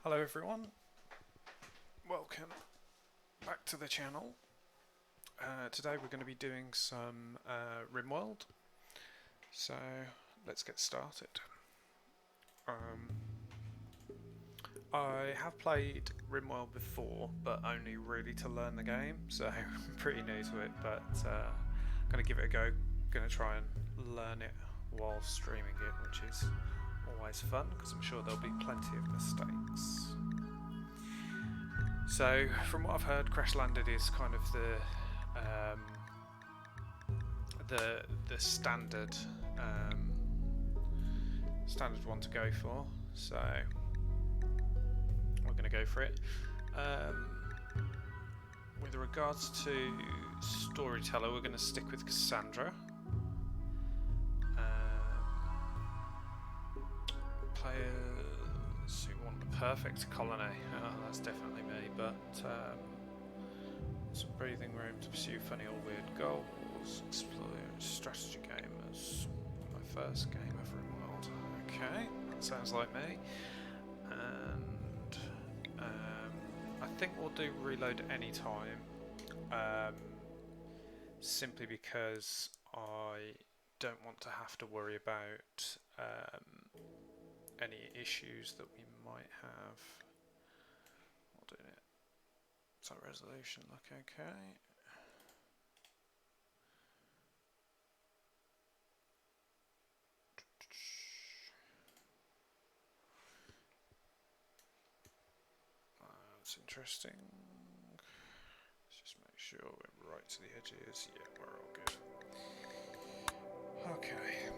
Hello everyone, welcome back to the channel. Today we're going to be doing some Rimworld, so let's get started. I have played Rimworld before, but only really to learn the game, so I'm pretty new to it, but I'm going to give it a go. Going to try and learn it while streaming it, which is always fun because I'm sure there'll be plenty of mistakes. So, from what I've heard, Crash Landed is kind of the standard standard one to go for. So, we're going to go for it. With regards to storyteller, we're going to stick with Cassandra. Players who want the perfect colony. Oh, that's definitely me, but some breathing room to pursue funny or weird goals. Explore strategy gamers. My first game of Rimworld. Okay, that sounds like me. And I think we'll do reload at any time. Simply because I don't want to have to worry about any issues that we might have. We'll do it. So resolution look okay. That's interesting. Let's just make sure we're right to the edges. Yeah, we're all good. Okay.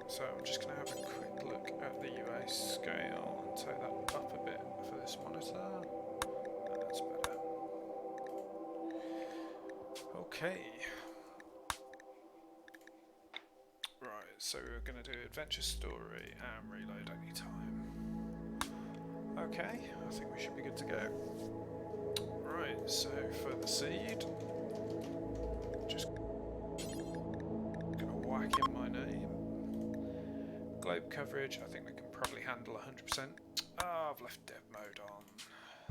So I'm just going to have a quick look at the UA scale and take that up a bit for this monitor. That's better. Okay. Right, so we're going to do adventure story and reload any time. Okay, I think we should be good to go. Right, so for the seed, just going to whack in my name. Globe coverage, I think we can probably handle 100%. Ah, I've left dev mode on.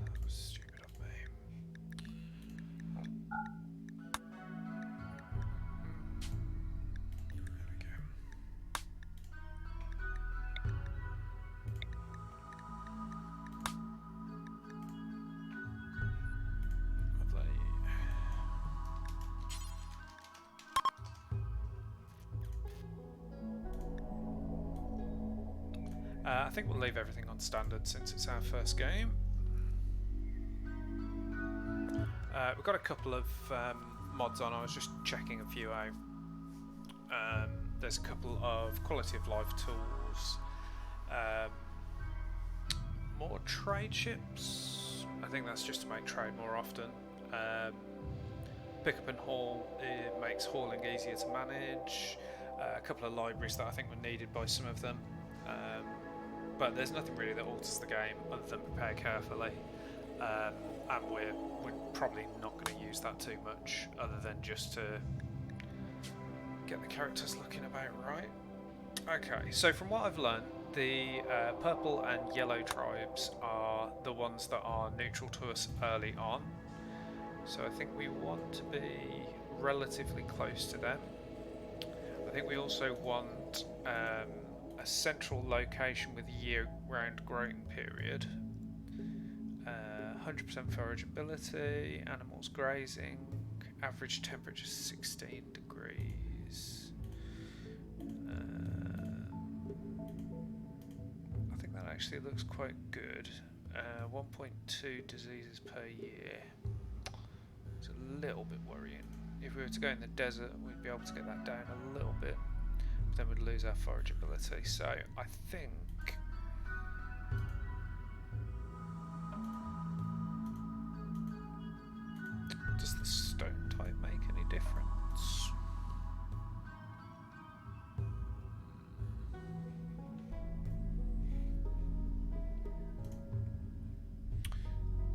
That was stupid of me. There we go. Lovely. I think we'll leave everything on standard since it's our first game. We've got a couple of mods on. I was just checking a few out. There's a couple of quality of life tools. More trade ships. I think that's just to make trade more often. Pick up and haul, it makes hauling easier to manage. A couple of libraries that I think were needed by some of them. But there's nothing really that alters the game other than prepare carefully. And we're probably not going to use that too much other than just to get the characters looking about right. Okay, so from what I've learned, the purple and yellow tribes are the ones that are neutral to us early on. So I think we want to be relatively close to them. I think we also want a central location with year-round growing period. 100% forageability, animals grazing, average temperature 16 degrees. I think that actually looks quite good. 1.2 diseases per year. It's a little bit worrying. If we were to go in the desert, we'd be able to get that down a little bit, but then we'd lose our forageability. So I think does the stone type make any difference?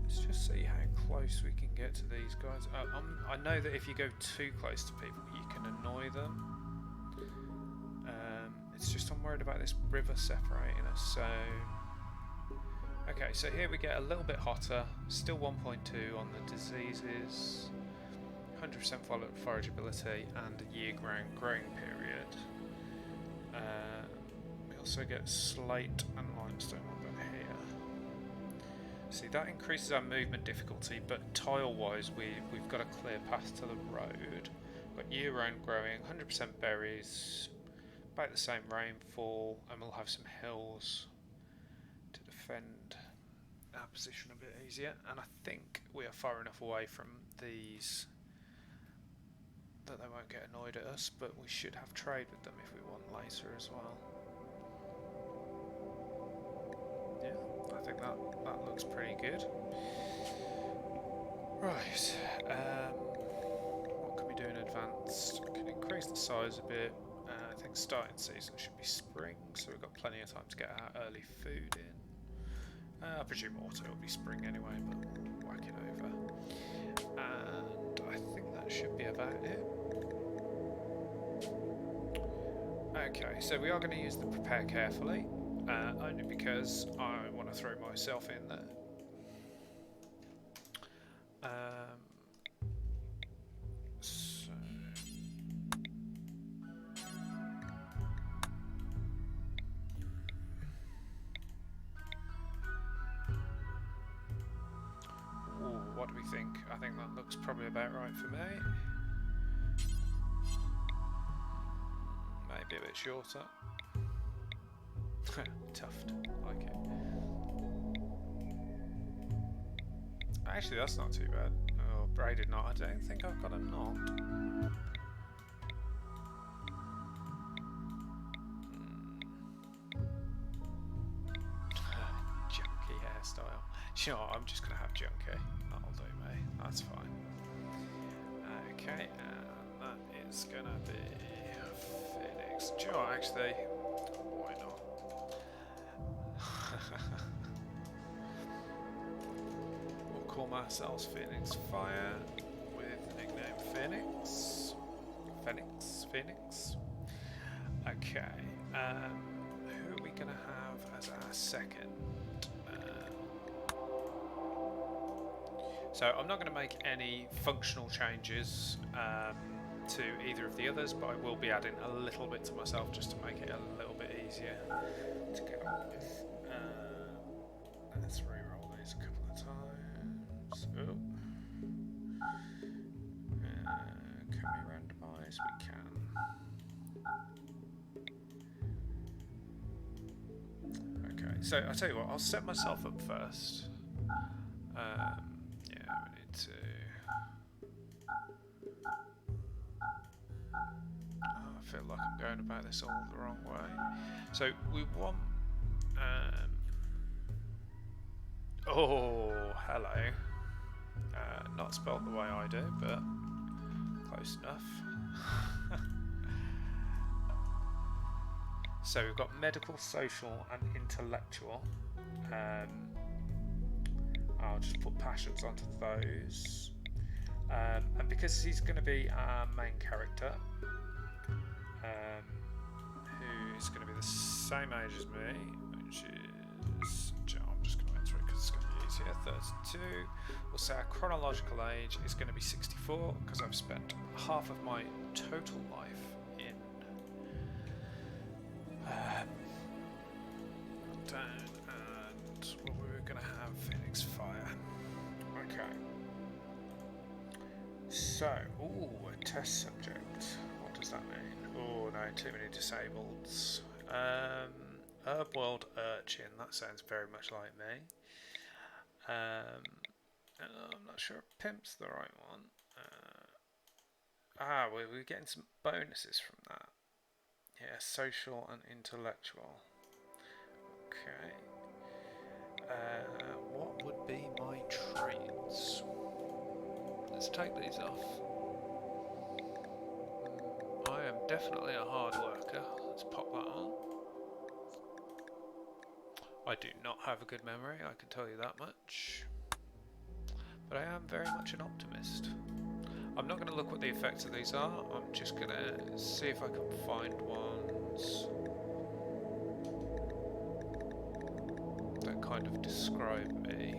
Let's just see how close we can get to these guys. I know that if you go too close to people, you can annoy them. It's just I'm worried about this river separating us, so Okay, so here we get a little bit hotter, still 1.2 on the diseases, 100% forageability, and a year-round growing period. We also get slate and limestone on here. See, that increases our movement difficulty, but tile-wise we've got a clear path to the road. We've got year-round growing, 100% berries, about the same rainfall, and we'll have some hills to defend our position a bit easier. And I think we are far enough away from these that they won't get annoyed at us, but we should have trade with them if we want later as well. Yeah, I think that looks pretty good. Right, what can we do in advance? We can increase the size a bit. I think starting season should be spring, so we've got plenty of time to get our early food in. I presume autumn will be spring anyway, but we'll whack it over. And I think that should be about it. Okay, so we are going to use the prepare carefully, only because I want to throw myself in there. So ooh, what do we think? I think that looks probably about right for me. Maybe a bit shorter. Tuft, like it. Actually, that's not too bad. Oh, braided knot. I don't think I've got a knot. Junky hairstyle. Sure, I'm just gonna have junky. That'll do me. That's fine. Okay, and that is gonna be Phoenix. Do you know what, actually? Why not? We'll call myself Phoenix Fire with nickname Phoenix. Phoenix. Okay. Who are we gonna have as our second? So I'm not going to make any functional changes to either of the others, but I will be adding a little bit to myself just to make it a little bit easier to get on with. Let's re-roll these a couple of times. Oh. Can we randomise? We can. Okay, so I'll tell you what, I'll set myself up first. I feel like I'm going about this all the wrong way. So we want... oh, hello. Not spelt the way I do, but close enough. So we've got medical, social and intellectual. I'll just put passions onto those. And because he's going to be our main character, who's going to be the same age as me, which is... I'm just going to enter it because it's going to be easier. 32. We'll say our chronological age is going to be 64 because I've spent half of my total life in down, and what we were going to have Phoenix Fire. Okay. So, ooh, a test subject. What does that mean? Oh no, too many disableds. Rimworld Urchin, that sounds very much like me. I'm not sure if Pimp's the right one. We're getting some bonuses from that. Yeah, social and intellectual. Okay. What would be my traits? Let's take these off. I am definitely a hard worker. Let's pop that on. I do not have a good memory, I can tell you that much. But I am very much an optimist. I'm not going to look what the effects of these are, I'm just going to see if I can find ones that kind kind of describe me.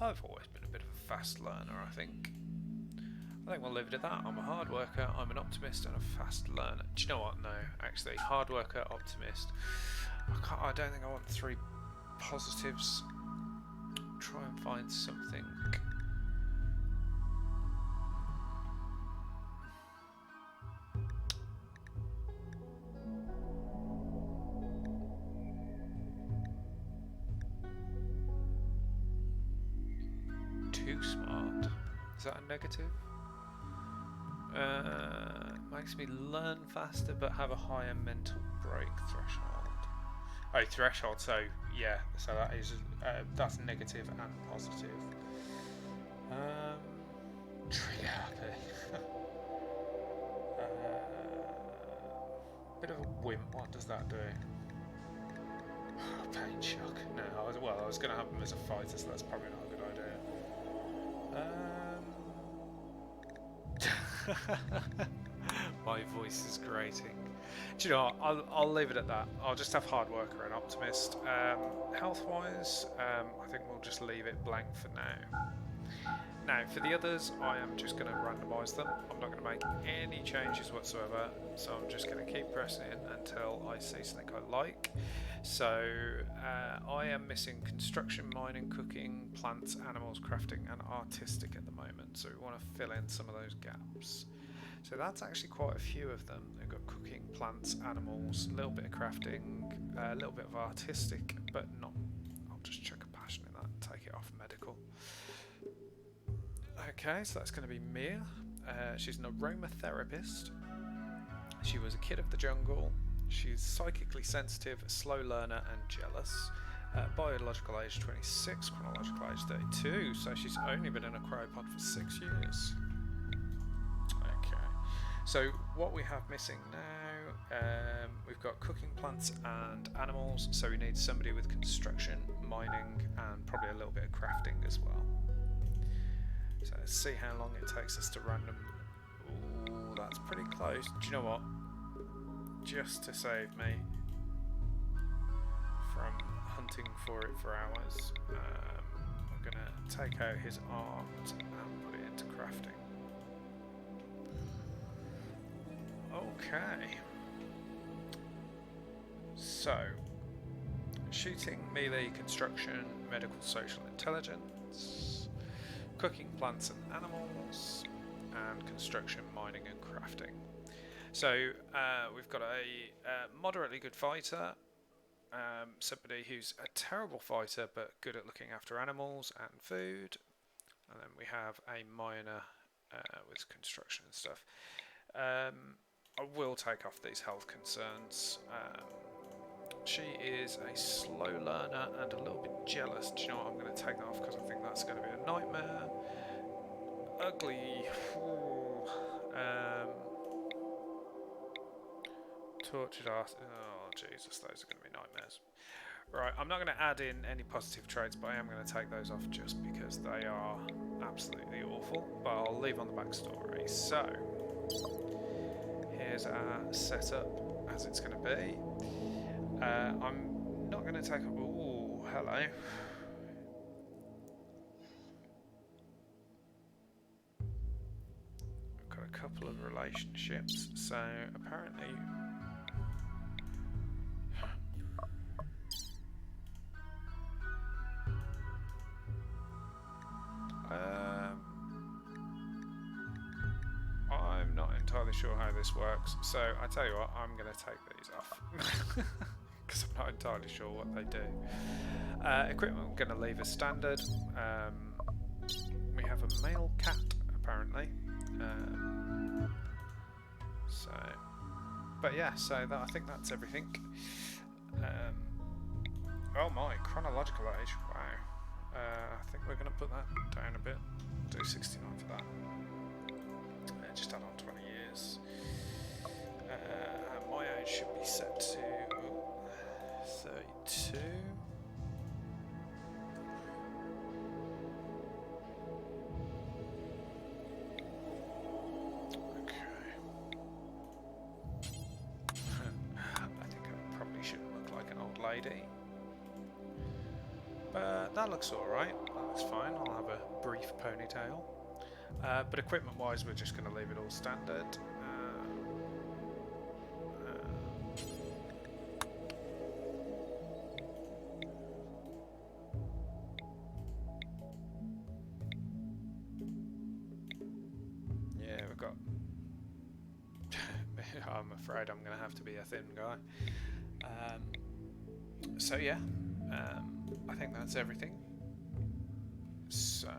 I've always been a bit of a fast learner, I think. I think we'll leave it at that. I'm a hard worker, I'm an optimist, and a fast learner. Do you know what? No, actually, hard worker, optimist. I don't think I want 3 positives. Try and find something. Too smart. Is that a negative? Makes me learn faster but have a higher mental break threshold. Oh, threshold, so yeah, so that is that's negative and positive. Trigger happy. Bit of a wimp, what does that do? Pain shock. No, I was going to have him as a fighter, so that's probably not a good idea. My voice is grating. Do you know what? I'll leave it at that. I'll just have hard worker and optimist. Health-wise, I think we'll just leave it blank for now. Now, for the others, I am just going to randomise them. I'm not going to make any changes whatsoever, so I'm just going to keep pressing in until I see something I like. So, I am missing construction, mining, cooking, plants, animals, crafting, and artistic at the moment, so we want to fill in some of those gaps. So that's actually quite a few of them. They've got cooking, plants, animals, a little bit of crafting, a little bit of artistic, but not. I'll just chuck a passion in that and take it off medical. Okay, so that's going to be Mia. She's an aromatherapist. She was a kid of the jungle. She's psychically sensitive, a slow learner, and jealous. Biological age 26, chronological age 32, so she's only been in a cryopod for 6 years. Okay, so what we have missing now, we've got cooking, plants, and animals, so we need somebody with construction, mining, and probably a little bit of crafting as well. So let's see how long it takes us to random. Ooh, that's pretty close. Do you know what? Just to save me from hunting for it for hours, I'm going to take out his art and put it into crafting. Okay. So, shooting, melee, construction, medical, social intelligence, cooking, plants and animals, and construction, mining and crafting. So we've got a moderately good fighter, somebody who's a terrible fighter but good at looking after animals and food, and then we have a miner with construction and stuff. I will take off these health concerns. She is a slow learner and a little bit jealous. Do you know what? I'm going to take that off because I think that's going to be a nightmare. Ugly. Tortured arse. Oh, Jesus, those are going to be nightmares. Right, I'm not going to add in any positive traits, but I am going to take those off just because they are absolutely awful. But I'll leave on the backstory. So, here's our setup as it's going to be. I'm not going to take up. Ooh, hello. I've got a couple of relationships, so apparently. I'm not entirely sure how this works, so I tell you what, I'm going to take these off because I'm not entirely sure what they do. Equipment I'm going to leave as standard. We have a male cat apparently. But yeah, so I think that's everything. Oh my, chronological age, wow. I think we're going to put that down a bit. Do 69 for that. Just add on 20 years. And my age should be set to 32. Okay. untidy. But that looks alright, that looks fine. I'll have a brief ponytail. But equipment wise, we're just going to leave it all standard. Yeah, we've got... I'm afraid I'm going to have to be a thin guy. So yeah, I think that's everything. So...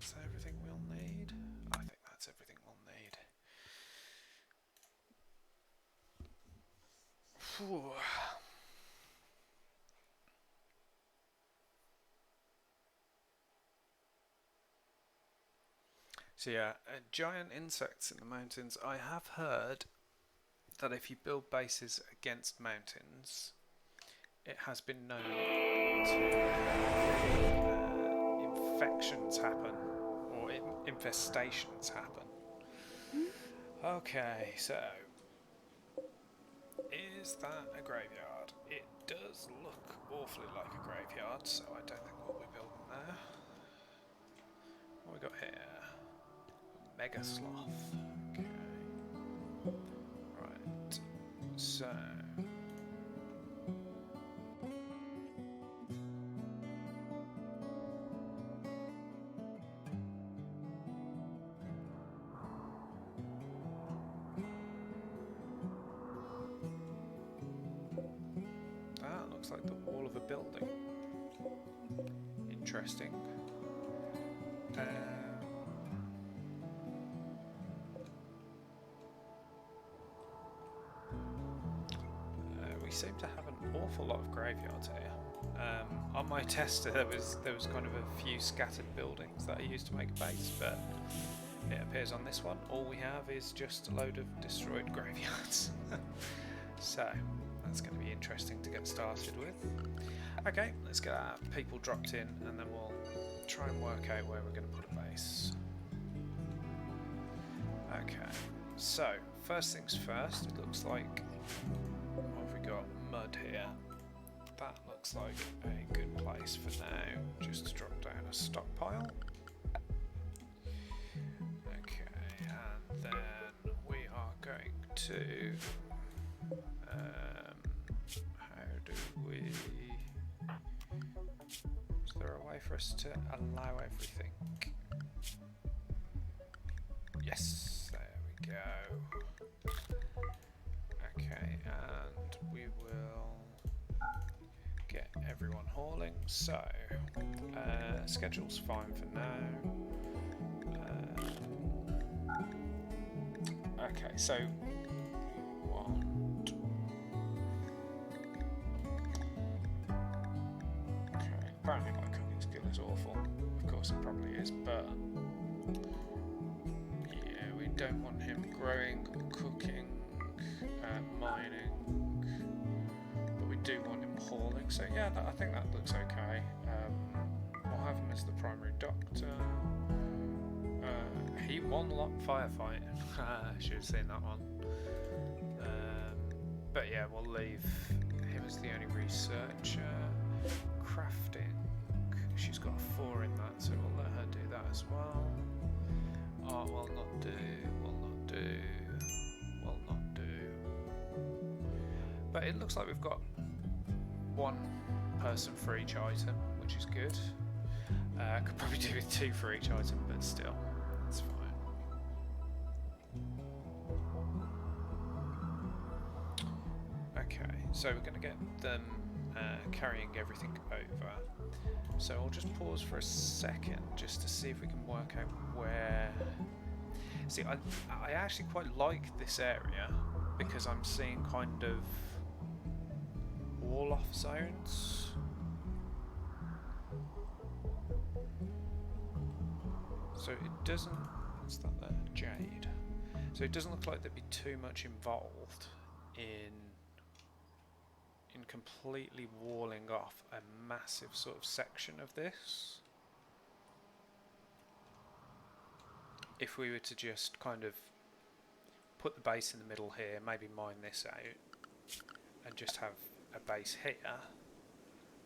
is that everything we'll need? I think that's everything we'll need. Whew. So yeah, giant insects in the mountains. I have heard that if you build bases against mountains, it has been known to infections happen, or infestations happen. Okay, so is that a graveyard? It does look awfully like a graveyard, so I don't think we'll be building there. What we got here? Mega sloth. Okay. Right. So. That looks like the wall of a building. Interesting. We seem to have an awful lot of graveyards here. On my tester, there was kind of a few scattered buildings that I used to make a base, but it appears on this one all we have is just a load of destroyed graveyards. So that's going to be interesting to get started with. Okay, let's get our people dropped in, and then we'll try and work out where we're going to put a base. Okay, so first things first, it looks like, what have we got? Mud here. That looks like a good place for now, just to drop down a stockpile. Okay, and then we are going to, how do we, is there a way for us to allow everything? Yes, there we go. Okay, and we will get everyone hauling. So, schedule's fine for now. Okay, so apparently my cooking skill is awful. Of course it probably is, but yeah, we don't want him growing, cooking, mining, but we do want him hauling. So yeah, I think that looks okay. We'll have him as the primary doctor. He won a lot firefighting. I should have seen that one. But yeah, we'll leave him as the only researcher. Crafting. She's got a 4 in that, so we'll let her do that as well. Art will not do, will not do, will not do. But it looks like we've got one person for each item, which is good. I could probably do with 2 for each item, but still, that's fine. Okay, so we're going to get them carrying everything over. So I'll just pause for a second just to see if we can work out where... See, I actually quite like this area because I'm seeing kind of wall-off zones. So it doesn't... What's that there? Jade. So it doesn't look like there'd be too much involved in completely walling off a massive sort of section of this. If we were to just kind of put the base in the middle here, maybe mine this out, and just have a base here,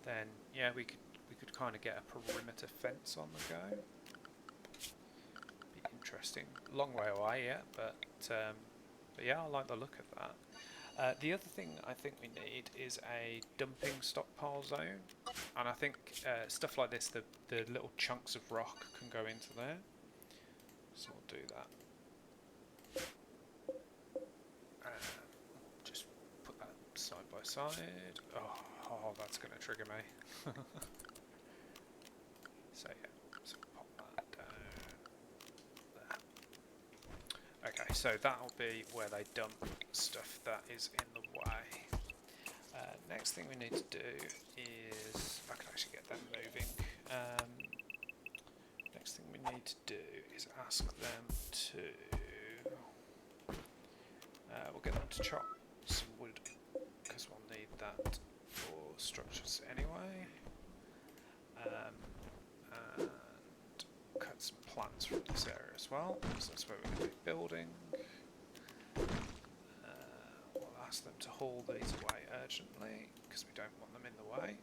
then yeah, we could kind of get a perimeter fence on the go. Be interesting. Long way away yet, but yeah, I like the look of that. The other thing I think we need is a dumping stockpile zone, and I think stuff like this, the little chunks of rock can go into there, so we'll do that. Just put that side by side. Oh, that's going to trigger me. So yeah, so pop that down there. Okay, so that'll be where they dump stuff that is in the way. Next thing we need to do is, I can actually get them moving. Next thing we need to do is ask them to, we'll get them to chop some wood, because we'll need that for structures anyway. And cut some plants from this area as well, because that's where we're going to be building. We'll ask them to haul these away urgently, because we don't want them in the way.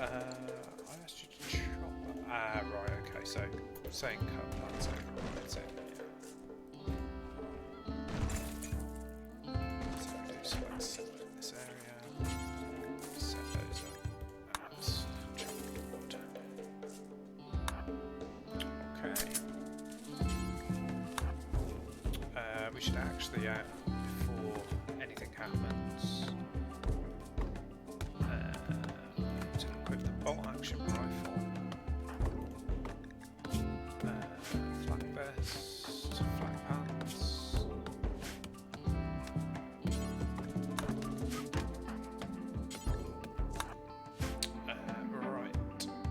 I asked you to chop that. Right, okay, so saying cut plants overrides it. So we do select some in this area, set those up as chopping wood. Okay. We should actually, before anything happens, to equip the bolt action rifle, flak vest, flak pants. Right,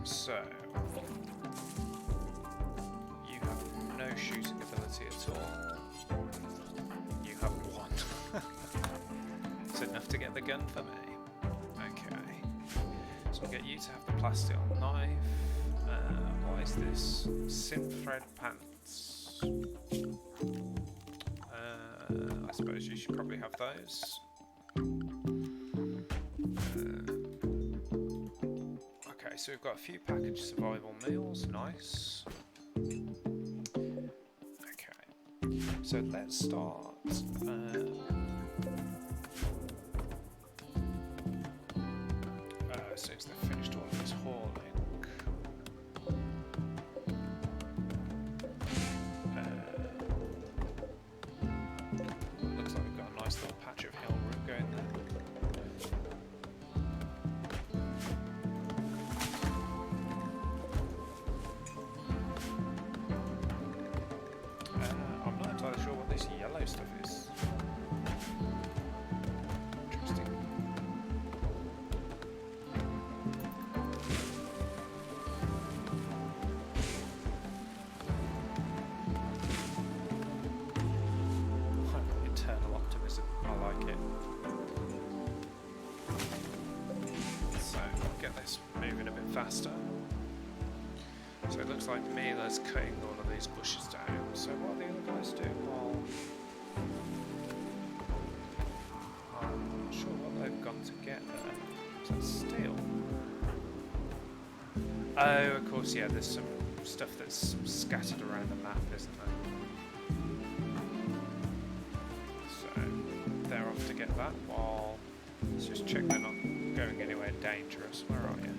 so you have no shooting ability at all. You have one. It's enough to get the gun for me. Okay. So we'll get you to have the plastic knife. What is this? Synth thread pants. I suppose you should probably have those. Okay, so we've got a few packaged survival meals. Nice. Okay. So let's start. As soon as they've finished all of this hauling, looks like we've got a nice little patch of hill room going there. I'm not entirely sure what this yellow stuff is. Interesting. Internal optimism, I like it. So I'll get this moving a bit faster. So it looks like Mila's cutting all of these bushes down. So what are the other guys doing? Well, I'm not sure what they've gone to get there. Is that steel? Oh, of course, yeah, there's some stuff that's scattered around the map, isn't there? So they're off to get that while... Let's just check they're not going anywhere dangerous. Where are you?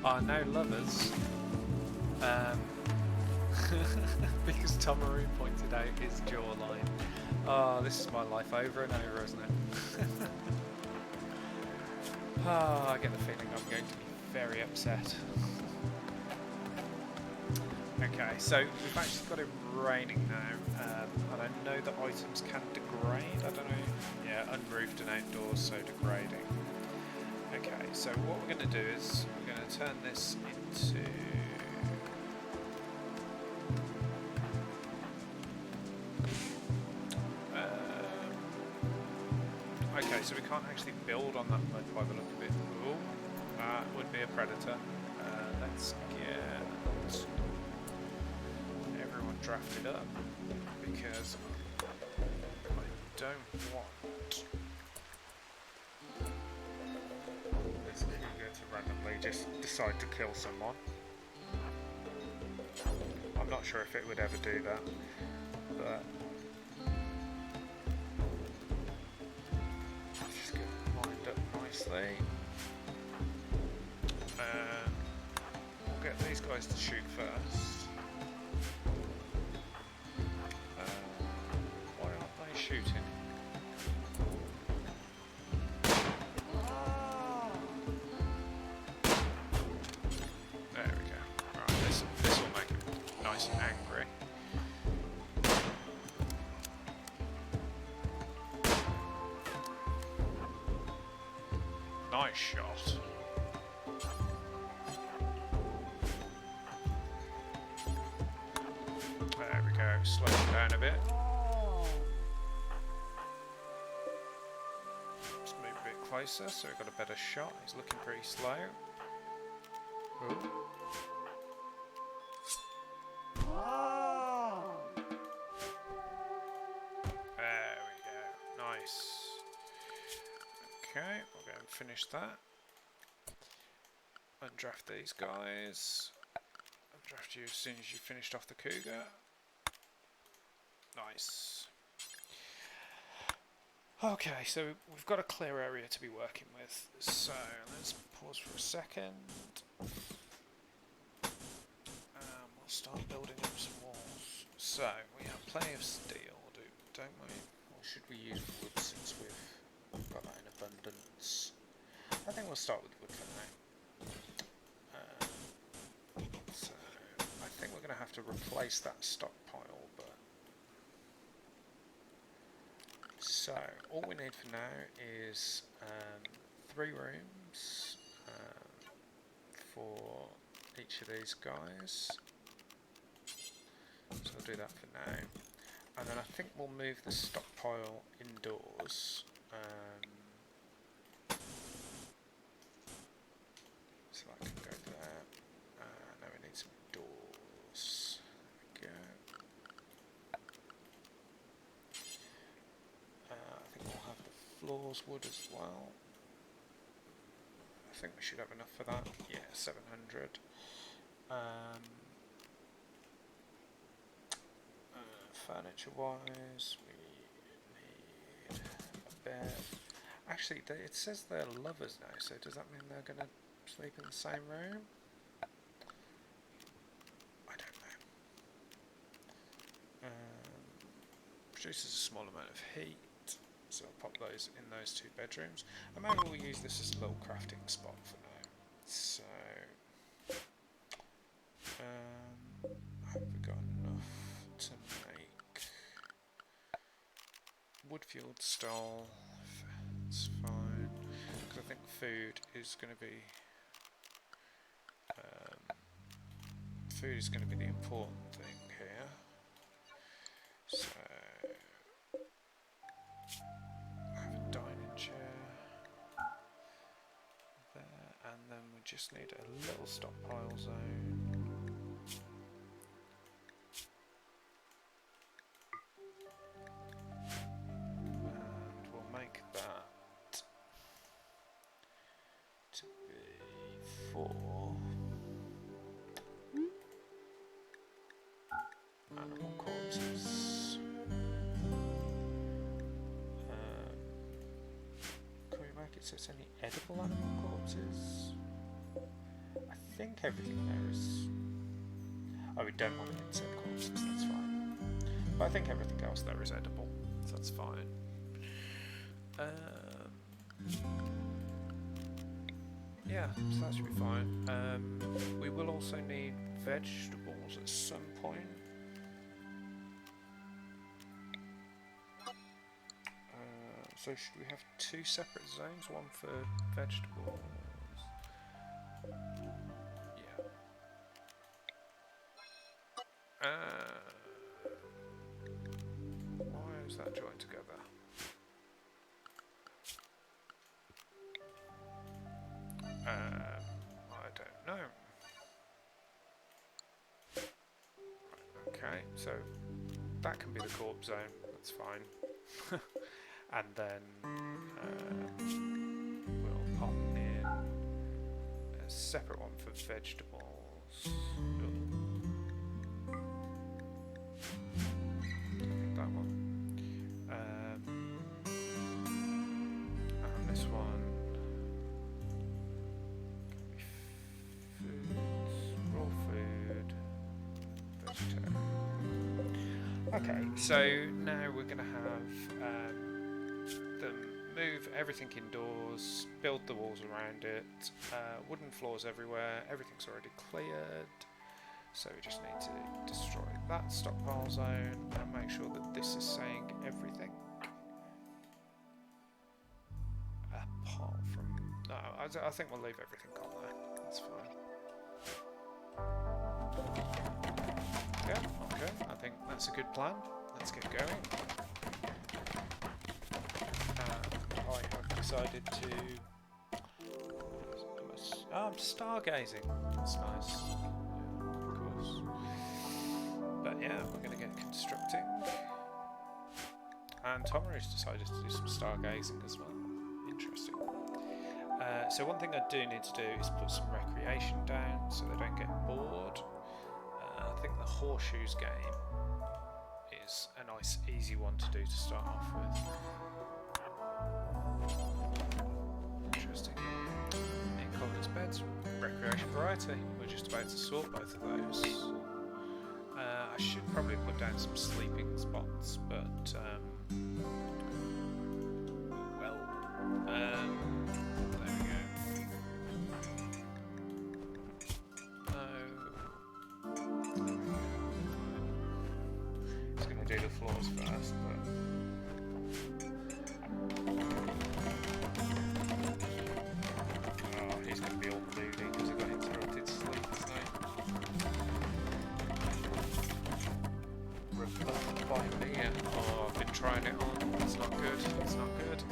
Are now lovers, because Tomaru pointed out his jawline. Oh, this is my life over and over, isn't it? Oh, I get the feeling I'm going to be very upset. Okay, so we've actually got it raining now, and I know that items can degrade. I don't know. Yeah, unroofed and outdoors, so degrading. Okay, so what we're going to do is we're going to turn this into... okay, so we can't actually build on that mud by the look of it. Ooh, that would be a predator. Let's get everyone drafted up because I don't want this cougar to randomly just decide to kill someone. I'm not sure if it would ever do that, but just get lined up nicely. We'll get these guys to shoot first. Why aren't they shooting? There we go. Right, this will make him nice and angry. Nice shot. There we go, slow him down a bit. Let's move a bit closer so we've got a better shot. He's looking pretty slow. Ooh. There we go, nice. Okay, we'll go and finish that. Undraft these guys. Undraft you as soon as you finished off the cougar. Nice. Okay, so we've got a clear area to be working with. So let's pause for a second. We'll start building up some walls. So we have plenty of steel, don't we? Or should we use wood since we've got that in abundance? I think we'll start with wood for now. So I think we're going to have to replace that stockpile, but so all we need for now is 3 rooms for each of these guys. So we'll do that for now, and then I think we'll move the stockpile indoors. So that can go there. Now we need some doors. There we go. I think we'll have the floors wood as well. I think we should have enough for that. Yeah, 700. Furniture wise, we need a bed. Actually, it says they're lovers now, so does that mean they're going to sleep in the same room? I don't know. Produces a small amount of heat, so I'll pop those in those 2 bedrooms. And maybe we'll use this as a little crafting spot for now. So, have we got enough to make wood-fueled stall? It's fine, because I think food is going to be the important thing here. So I have a dining chair there, and then we just need a little stockpile zone. Animal corpses. Can we make it so it's only edible animal corpses? I think everything there is... Oh, we don't want insect corpses, that's fine. But I think everything else there is edible, so that's fine. Yeah, so that should be fine. We will also need vegetables at some point. So should we have two separate zones? One for vegetables. Yeah. Why is that joined together? I don't know. Right, okay, so that can be the corp zone. That's fine. And then we'll pop in a separate one for vegetables. That one. And this one can be foods, raw food, vegetarian. Okay, so now we're going to have them move everything indoors, build the walls around it, wooden floors everywhere, everything's already cleared, so we just need to destroy that stockpile zone and make sure that this is saying everything. Apart from... no, I think we'll leave everything on there, that's fine. Yeah, okay, I think that's a good plan. Let's get going. I have decided to... oh, I'm stargazing. That's nice. Yeah, of course. But yeah, we're going to get constructing. And Tomaru's decided to do some stargazing as well. Interesting. So one thing I do need to do is put some recreation down so they don't get bored. I think the horseshoes game is a nice easy one to do to start off with. Interesting. Incontinence beds, recreation variety. We're just about to sort both of those. I should probably put down some sleeping spots, but well, there we go. It's going to do the floors first, but. He's going to be all moody because he got interrupted sleep tonight. Rebuffed by me. Oh, I've been trying it on. It's not good. It's not good.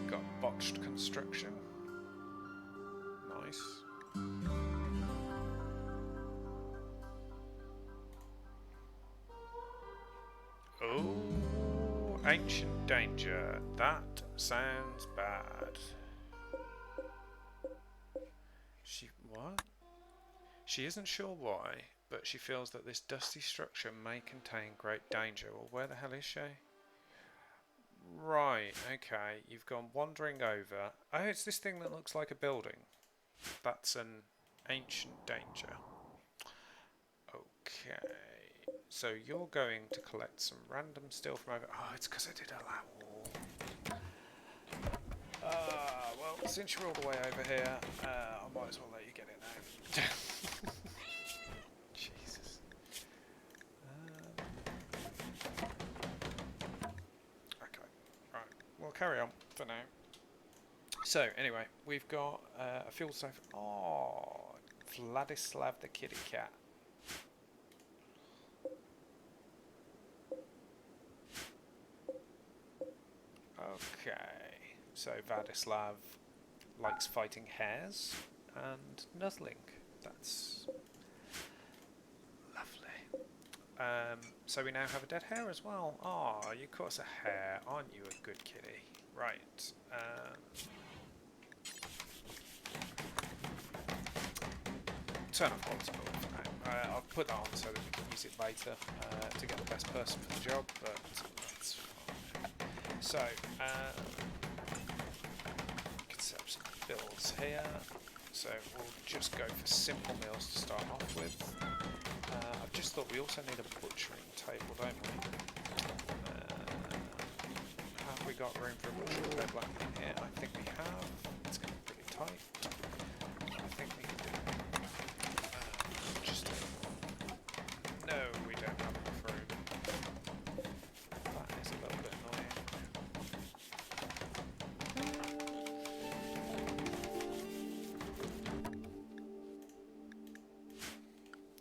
Got botched construction. Nice. Oh, ancient danger. That sounds bad. What? She isn't sure why, but she feels that this dusty structure may contain great danger. Well, where the hell is she? Right, okay, you've gone wandering over. Oh, it's this thing that looks like a building. That's an ancient danger. Okay, so you're going to collect some random steel from over... oh, it's because I did a lat wall. Well, since you're all the way over here, I might as well let you get it now. Jesus. Okay, right, we'll carry on for now. So, anyway, we've got a field safe. Oh, Vladislav the kitty cat. Okay, so Vladislav likes fighting hares and nuzzling. That's lovely. So we now have a dead hare as well. Oh, you caught us a hare. Aren't you a good kitty? Right. Turn off quality build for now. I'll put that on so that we can use it later to get the best person for the job, but that's fine. So, we can set up some builds here. So we'll just go for simple meals to start off with. I've just thought we also need a butchering table, don't we? Have we got room for a butcher bed like in here? I think we have. It's going to be pretty tight. I think we can do it. Just no, we don't have enough room. That is a little bit annoying.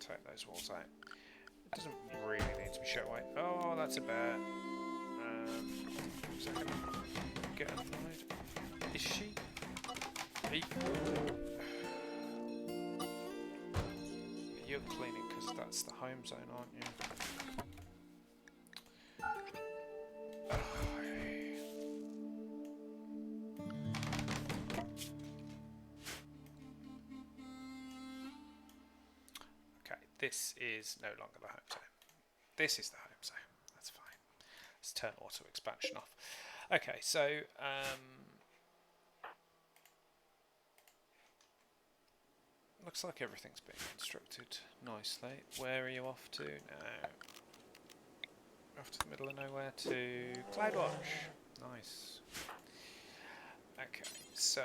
Take those walls out. It doesn't really need to be shut away. Oh, that's a bear. So can I get inside? Is she? You're cleaning because that's the home zone, aren't you? Okay, this is no longer the home zone. This is the home zone. That's fine. Let's turn auto expansion off. Okay, so looks like everything's being constructed nicely. Where are you off to now? Off to the middle of nowhere to Cloudwatch. Nice. Okay, so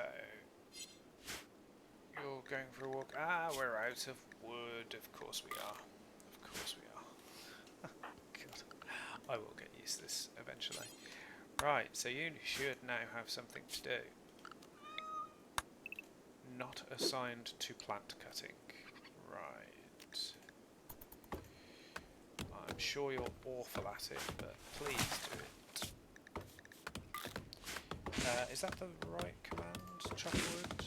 you're going for a walk. Ah, we're out of wood. Of course we are. Of course we are. God, I will get used to this eventually. Right, so you should now have something to do. Not assigned to plant cutting. Right. I'm sure you're awful at it, but please do it. Is that the right command? Chop wood?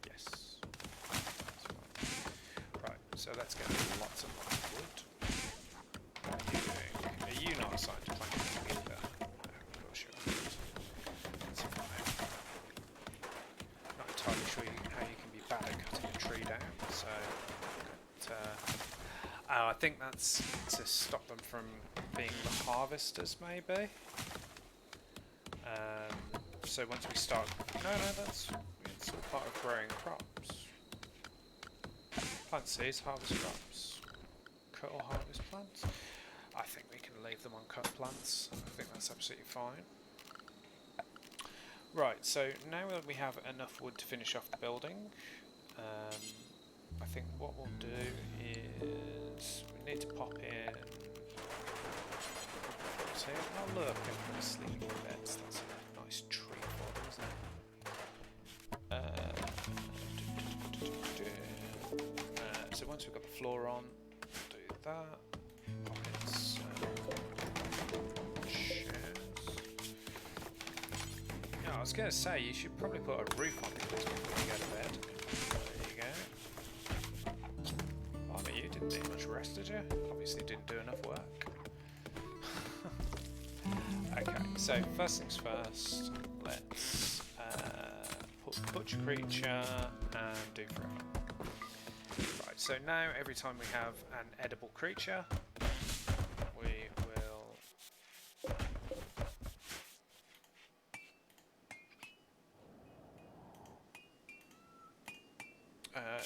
Yes. That's right, so let's get lots and lots of wood. What are you doing? Are you not assigned to plant cutting either? No, of course you aren't. That's fine. Not entirely sure how you can be bad at cutting a tree down, so I think that's to stop them from being the harvesters, maybe. So once we start, no, it's all part of growing crops. Plant seeds, harvest crops, cut or harvest plants. I think we can leave them on cut plants. I think that's absolutely fine. Right, so now that we have enough wood to finish off the building, I think what we'll do is we need to pop in. So, oh look, everybody's sleeping in beds. That's a nice treat for them, isn't it? So once we've got the floor on, we'll do that. Pop in some chairs. Yeah, I was going to say, you should probably put a roof on these before you go to bed. There you go. Oh, but you didn't need much rest, did you? Obviously didn't do enough work. Okay, so first things first, let's put butcher creature and do forever. Right, so now every time we have an edible creature, we will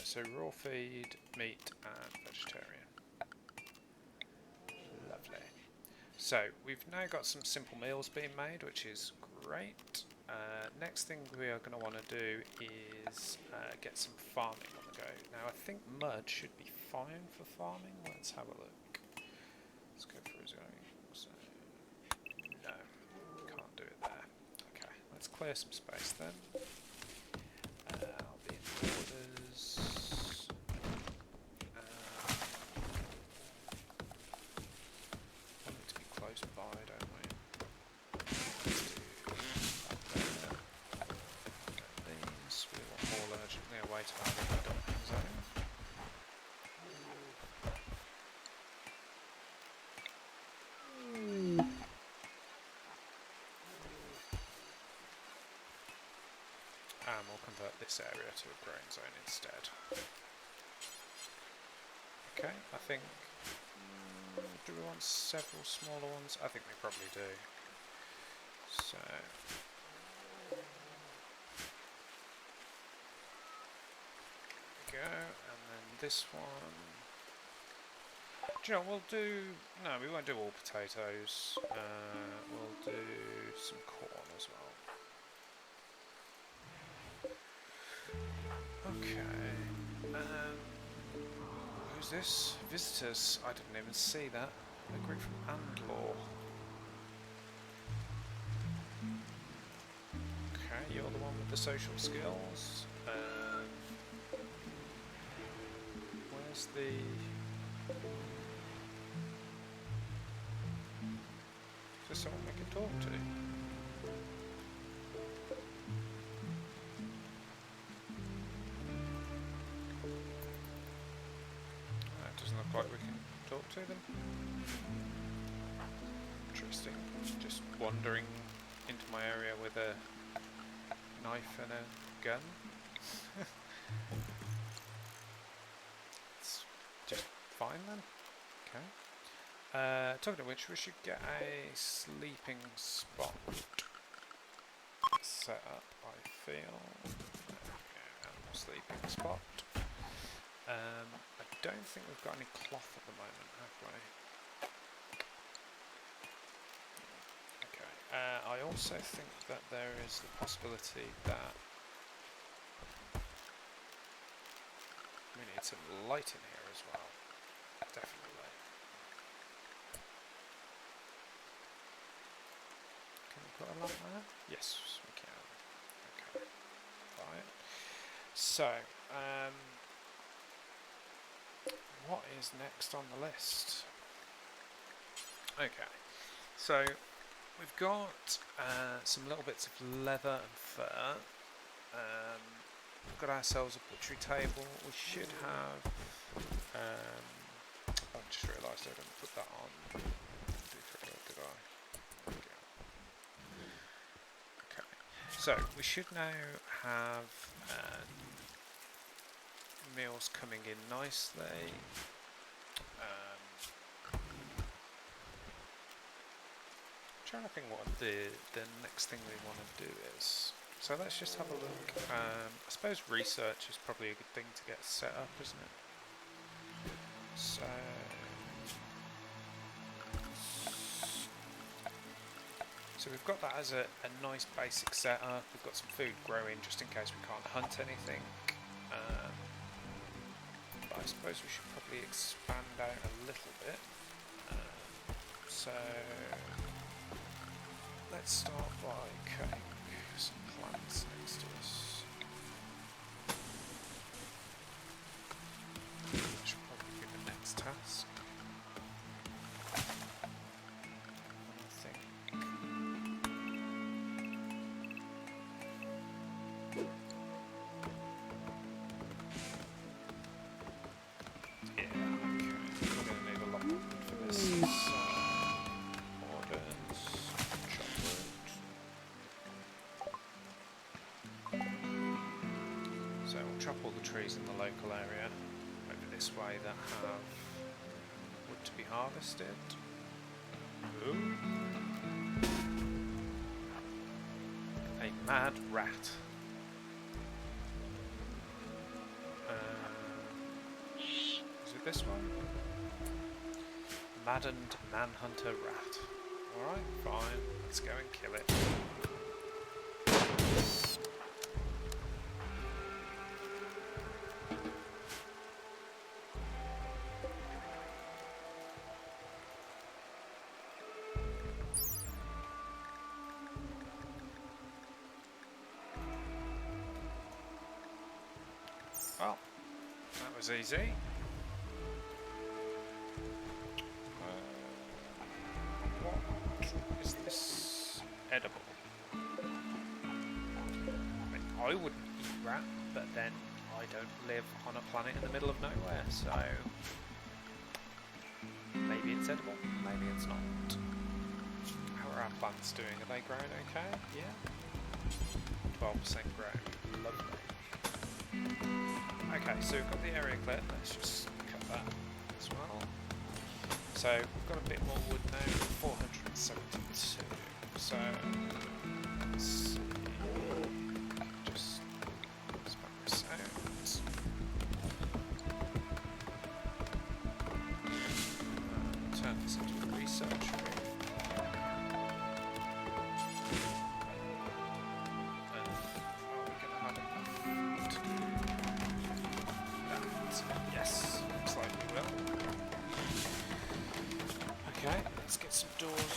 so raw feed, meat and vegetarian. Lovely. So we've now got some simple meals being made, which is great. Next thing we are going to want to do is get some farming on the go. Now I think mud should be fine for farming. Let's have a look. Let's go through zoning. So, no, can't do it there. Okay, let's clear some space then. I'll be in orders. Close by, don't we? Let's do that there. These we want all urgently away to our dumping zone. And we'll convert this area to a growing zone instead. Okay, I think. Do we want several smaller ones? I think we probably do. So there we go, and then this one. Do you know, we'll do... No, we won't do all potatoes. We'll do some corn as well. Okay. Who's this? Visitors. I didn't even see that. A group from Andlaw. Okay, you're the one with the social skills. Where's the... Is there someone we can talk to? It doesn't look like we can talk to them. Interesting. Just wandering into my area with a knife and a gun. It's just fine then. Okay. Talking of which, we should get a sleeping spot set up, I feel. Animal sleeping spot. I don't think we've got any cloth at the moment, have we? Okay. I also think that there is the possibility that we need some light in here as well. Definitely. Put a lamp there? Yes, we can. Okay. Right. So, what is next on the list? Okay. So, we've got some little bits of leather and fur. We've got ourselves a butchery table. We should have... I just realised I didn't put that on. Did I? So, we should now have meals coming in nicely. I'm trying to think what the next thing we want to do is. So let's just have a look. I suppose research is probably a good thing to get set up, isn't it? So... So we've got that as a nice basic setup. We've got some food growing just in case we can't hunt anything. But I suppose we should probably expand out a little bit. So let's start by cutting some plants next to us. That should probably be the next task. Chop all the trees in the local area over this way that have wood to be harvested. Ooh. A mad rat. Is it this one? Maddened manhunter rat. Alright, fine. Let's go and kill it. Well, that was easy. What is this edible? I mean, I wouldn't eat rat, but then I don't live on a planet in the middle of nowhere, so maybe it's edible, maybe it's not. How are our plants doing? Are they growing okay? Yeah? 12% grown. Lovely. Okay, so we've got the area cleared. Let's just cut that as well. So we've got a bit more wood now, 472. So let's see. Just span this out.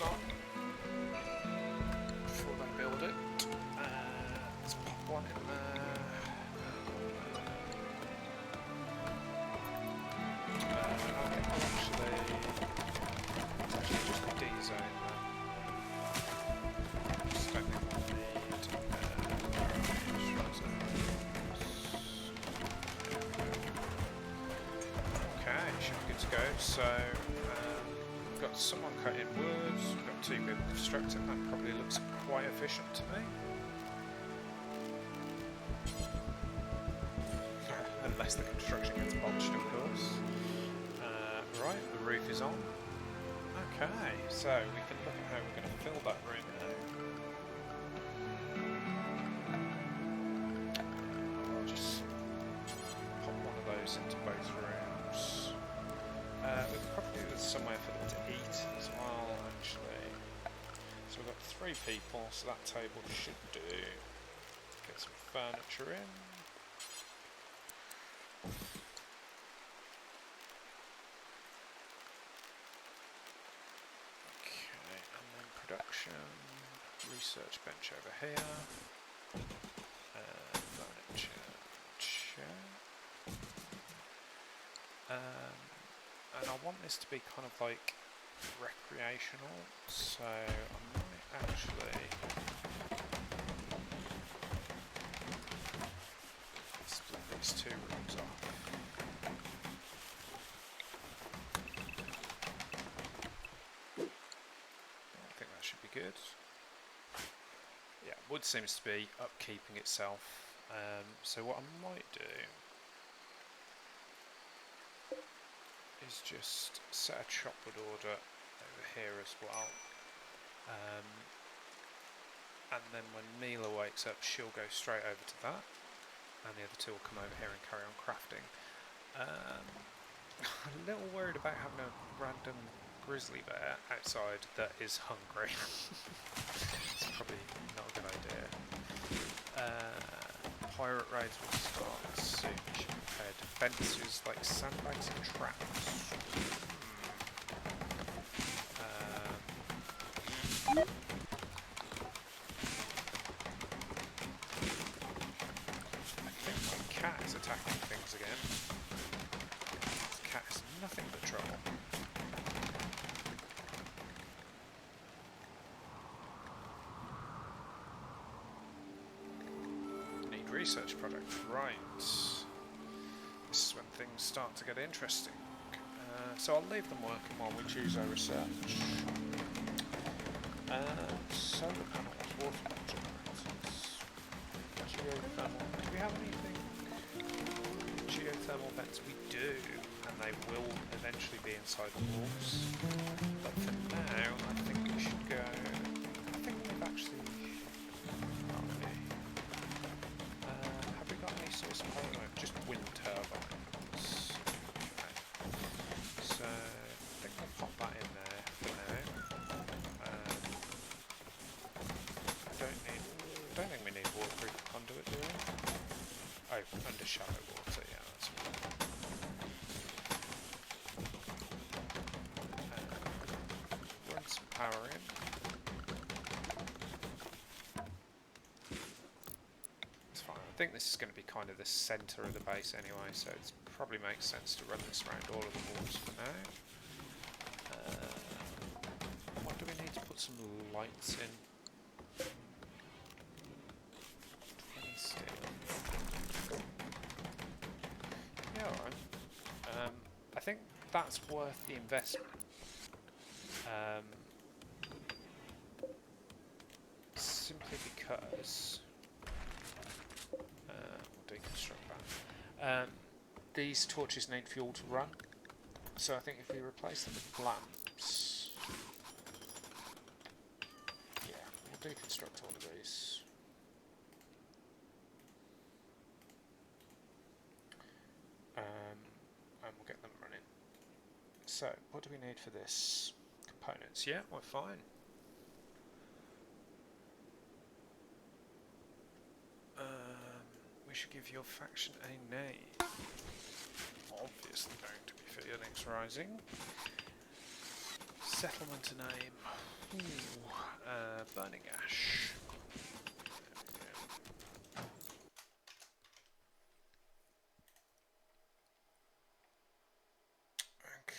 on before they build it. Let's pop one in there. I'll actually just D-zone them. Just don't think we'll need okay, should be good to go. So we've got someone cutting wood, we've got 2 people constructing. That probably looks quite efficient to me. Unless the construction gets botched, of course. Right, the roof is on. Okay, so we can look at how we're going to fill that room now. I'll just pop one of those into both rooms. We could probably do somewhere for them to eat as well, actually. So we've got 3 people, so that table should do. Get some furniture in. Production, research bench over here, furniture chair, and I want this to be kind of like recreational, so I might actually split these 2 rooms off. Good. Yeah, wood seems to be upkeeping itself. So what I might do is just set a chopwood order over here as well. And then when Mila wakes up, she'll go straight over to that, and the other 2 will come over here and carry on crafting. I'm a little worried about having a random grizzly bear outside that is hungry. It's probably not a good idea. Pirate raids will start soon. Should prepare defences like sandbags and traps. I think my cat is attacking things again. This cat is nothing but trouble. Research project, right. This is when things start to get interesting. So I'll leave them working while we choose our research. Solar panels, water generators, geothermal. Do we have anything? Geothermal vents, we do, and they will eventually be inside the walls. But for now, I think we should go. I think we've actually. Just wind turbines. Okay. So I think I'll pop that in there for now. I don't think we need waterproof conduit, do we? Oh, under shallow water, yeah, that's fine. Run some power in. I think this is going to be kind of the centre of the base anyway, so it probably makes sense to run this around all of the walls for now. What do we need to put some lights in? 20 steel. Yeah, alright. I think that's worth the investment. Simply because deconstruct that. These torches need fuel to run, so I think if we replace them with lamps, yeah, we'll deconstruct all of these. And we'll get them running. So, what do we need for this? Components, yeah, we're fine. We should give your faction a name. Obviously going to be Phoenix Rising. Settlement name. Burning ash. Okay.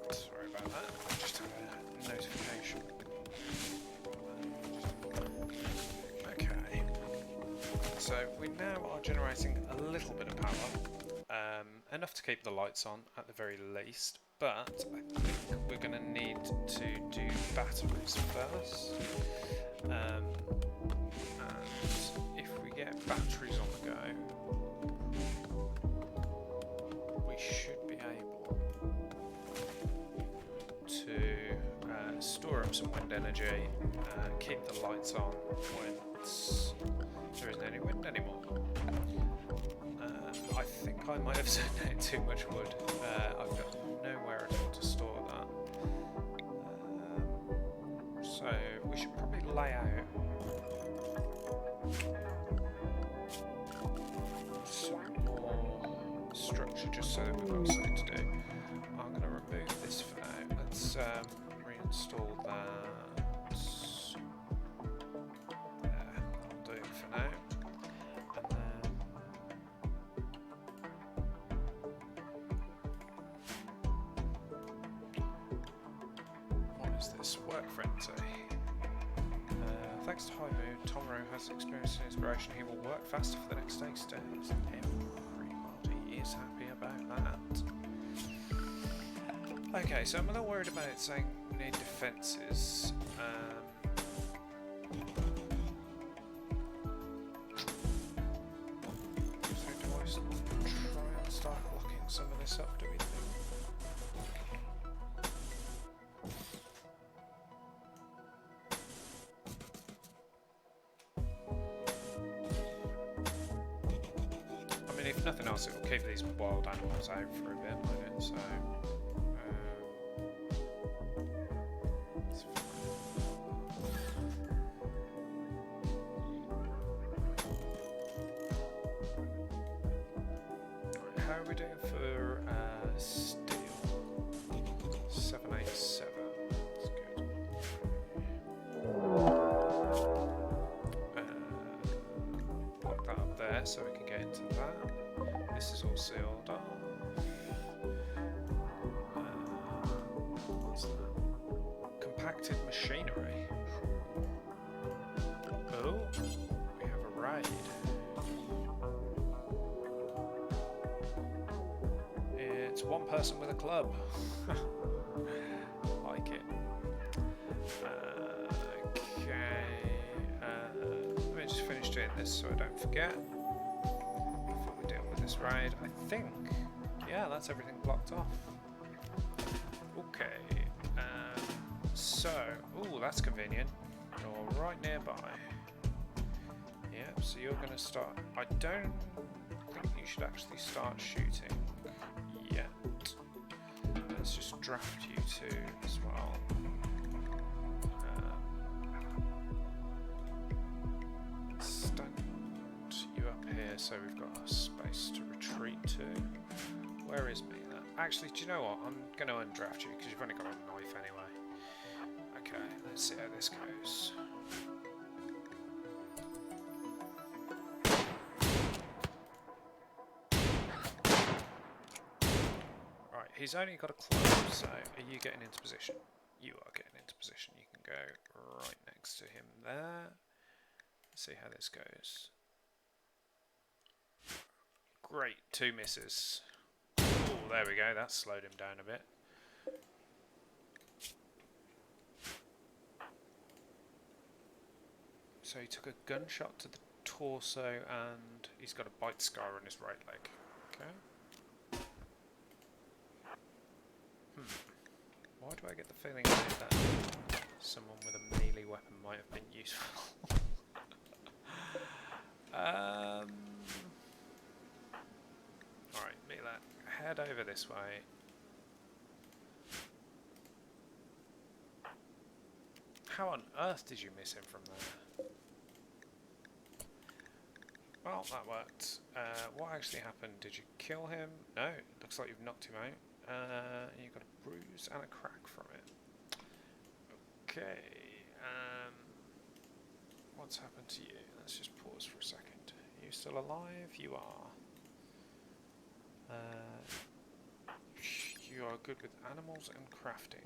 Sorry about that. I just had a notification. Okay. So we now are generating a little bit of power. Enough to keep the lights on at the very least, but I think we're going to need to do batteries first. And if we get batteries on the go, we should be able to store up some wind energy, keep the lights on when there isn't any wind anymore. I think I might have sent out too much wood. I've got nowhere at all to store that. So we should probably lay out some more structure just so that we've got something to do. I'm going to remove this for now. Let's reinstall that. There, that'll do it for now. Work frenzy. Thanks to High Mood, Tomro has experienced an inspiration. He will work faster for the next 6 days. Everybody is happy about that. Okay, so I'm a little worried about it saying we need defences. So do I try and start blocking some of this up, do we think? If nothing else, it will keep these wild animals out for a bit, won't it? So, right, how are we doing for steel? 787. That's good. Block that up there so we can get into that. This is all sealed off. What's that? Compacted machinery. Oh, we have a raid. It's one person with a club. Like it. Okay. Let me just finish doing this so I don't forget. This raid, I think, yeah, that's everything blocked off. Okay, so, ooh, that's convenient. You're right nearby. Yep, so you're going to start. I don't think you should actually start shooting yet. Let's just draft you two as well. So we've got a space to retreat to. Where is me? Actually, do you know what? I'm going to undraft you because you've only got a knife anyway. Okay, let's see how this goes. Right, he's only got a club, so are you getting into position? You are getting into position. You can go right next to him there. Let's see how this goes. Great, 2 misses. Oh, there we go, that slowed him down a bit. So he took a gunshot to the torso, and he's got a bite scar on his right leg. Okay. Why do I get the feeling that someone with a melee weapon might have been useful? Alright, Mila, head over this way. How on earth did you miss him from there? Well, that worked. What actually happened? Did you kill him? No, it looks like you've knocked him out. You got a bruise and a crack from it. Okay. What's happened to you? Let's just pause for a second. Are you still alive? You are. You are good with animals and crafting.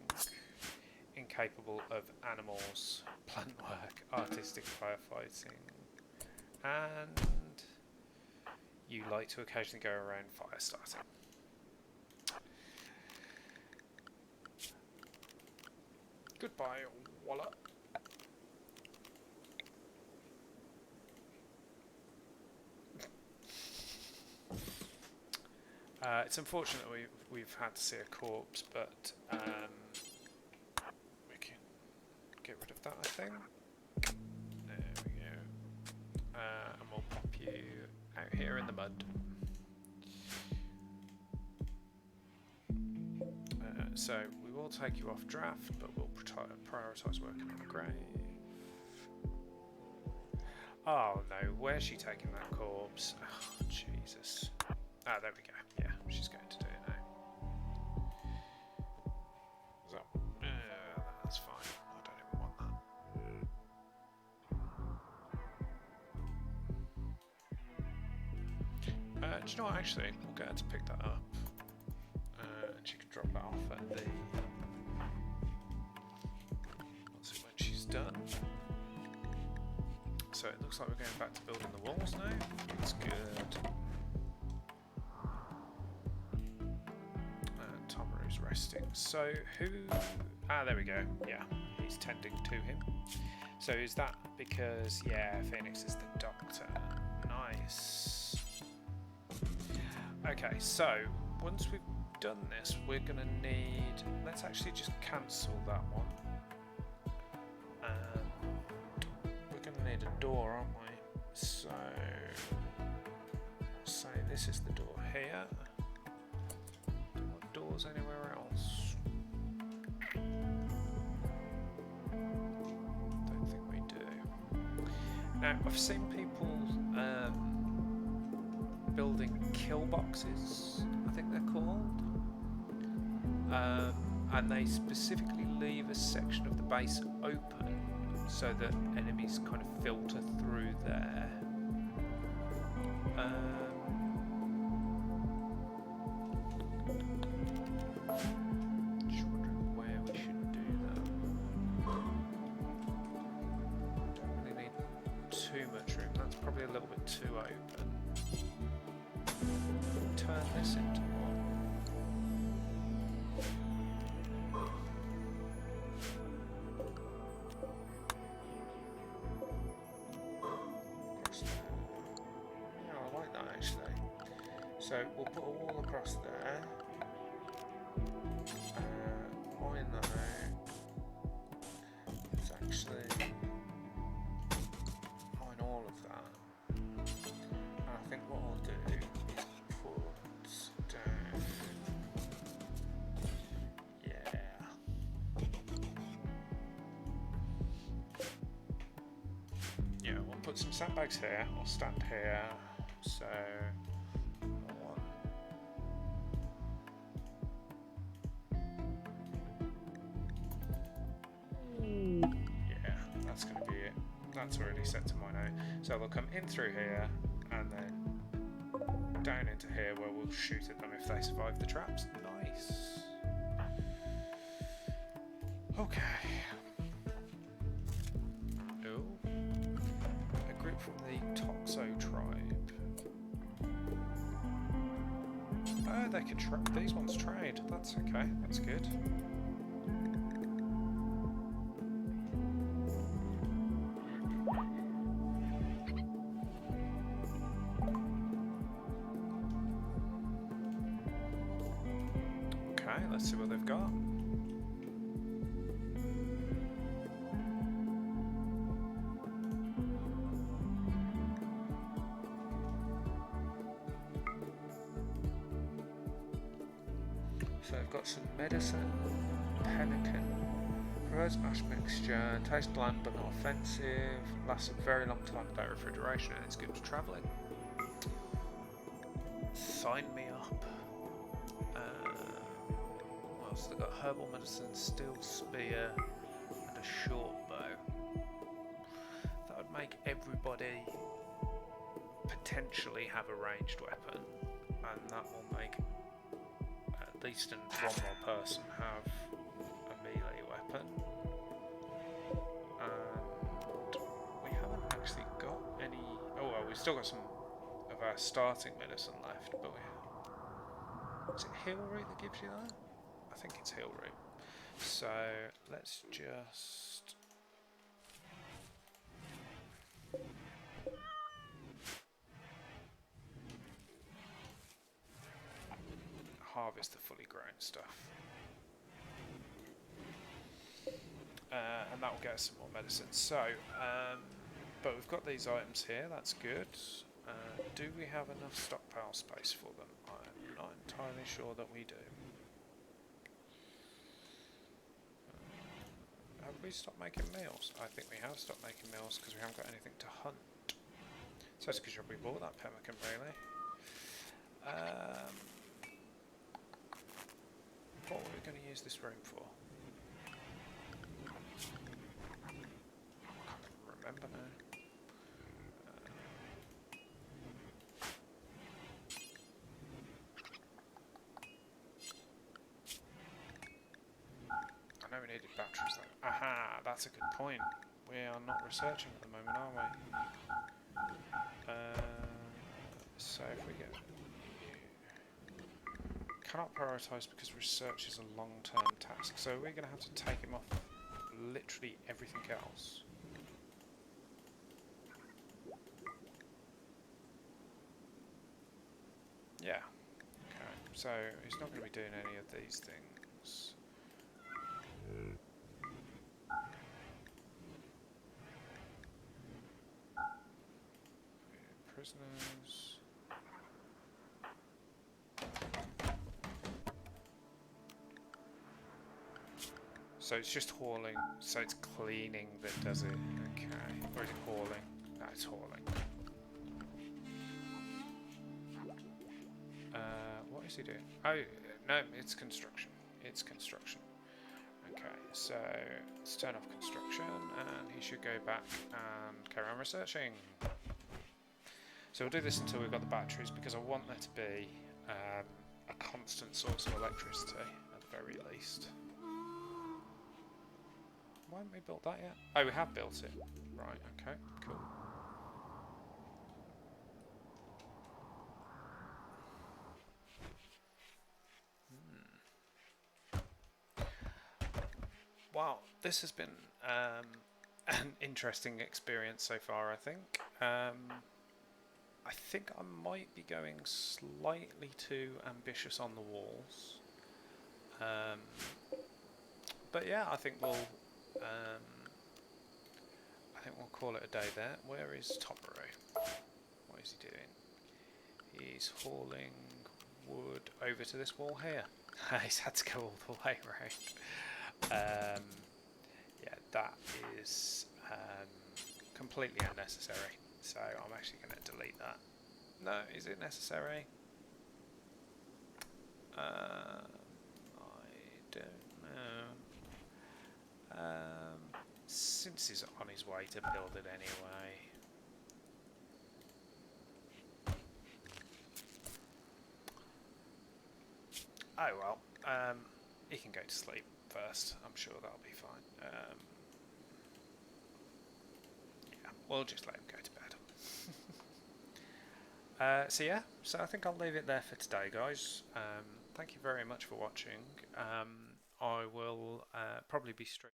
Incapable of animals, plant work, artistic firefighting, and you like to occasionally go around fire starting. Goodbye, Walla. It's unfortunate we've had to see a corpse, but we can get rid of that, I think. There we go. And we'll pop you out here in the mud. So we will take you off draft, but we'll prioritise working on the grave. Oh no, where's she taking that corpse? Oh, Jesus. Ah, there we go. Yeah, she's going to do it now. So, that's fine. I don't even want that. Do you know what, actually? We'll get her to pick that up. And she can drop that off at the... Let's see when she's done. So it looks like we're going back to building the walls now. That's good. Tomaru's resting. So who... Ah, there we go. Yeah, he's tending to him. So is that because... Yeah, Phoenix is the doctor. Nice. Okay, so once we've done this, we're going to need... Let's actually just cancel that one. Need a door, aren't we? So say this is the door here. Do we want doors anywhere else? Don't think we do. Now I've seen people building kill boxes, I think they're called, and they specifically leave a section of the base open so that enemies kind of filter through there. Just wondering where we should do that. Don't really need too much room. That's probably a little bit too open. Turn this into one. So we'll put a wall across there, mine that out, let's actually mine all of that, and I think what I'll do is put down, yeah, we'll put some sandbags here, I'll stand here, so that's already set to mine out. So they'll come in through here and then down into here where we'll shoot at them if they survive the traps. Nice. Okay. Oh. A group from the Toxo tribe. Oh, they could trap. These ones trade. That's okay. That's good. Okay, let's see what they've got. So I've got some medicine, pemmican, provides mash mixture, tastes bland but not offensive, lasts a very long time without refrigeration, and it's good for travelling. Sign me up. What else? They've got herbal medicine, steel spear, and a short bow. That would make everybody potentially have a ranged weapon, and that will make at least one more person have a melee weapon. And we haven't actually got any. Oh well, we've still got some of our starting medicine left, but is it heal root that gives you that? I think it's heal root. So let's just harvest the fully grown stuff. And that will get us some more medicine. So, but we've got these items here, that's good. Do we have enough stockpile space for them? I'm not entirely sure that we do. Have we stopped making meals? I think we have stopped making meals because we haven't got anything to hunt. So it's because we bought that pemmican, really. What were we going to use this room for? I can't remember now. I know we needed batteries though. Aha, that's a good point. We are not researching at the moment, are we? So if we get... Cannot prioritise because research is a long-term task. So we're going to have to take him off literally everything else. Yeah. Okay. So he's not going to be doing any of these things. Prisoners. So it's just hauling, so it's cleaning that does it. Okay. Or is it hauling? No, it's hauling. What is he doing? Oh, no, it's construction. It's construction. Okay, so let's turn off construction and he should go back and carry on researching. So we'll do this until we've got the batteries because I want there to be a constant source of electricity at the very least. Why haven't we built that yet? Oh, we have built it. Right, okay, cool. Wow, this has been an interesting experience so far, I think. I think I might be going slightly too ambitious on the walls. But yeah, I think we'll call it a day there. Where is Tomaru? What is he doing? He's hauling wood over to this wall here. He's had to go all the way around. Yeah, that is completely unnecessary. So I'm actually going to delete that. No, is it necessary? I don't know. Since he's on his way to build it anyway. Oh well, he can go to sleep first. I'm sure that'll be fine. Yeah, we'll just let him go to bed. So yeah, so I think I'll leave it there for today, guys. Thank you very much for watching. I will probably be streaming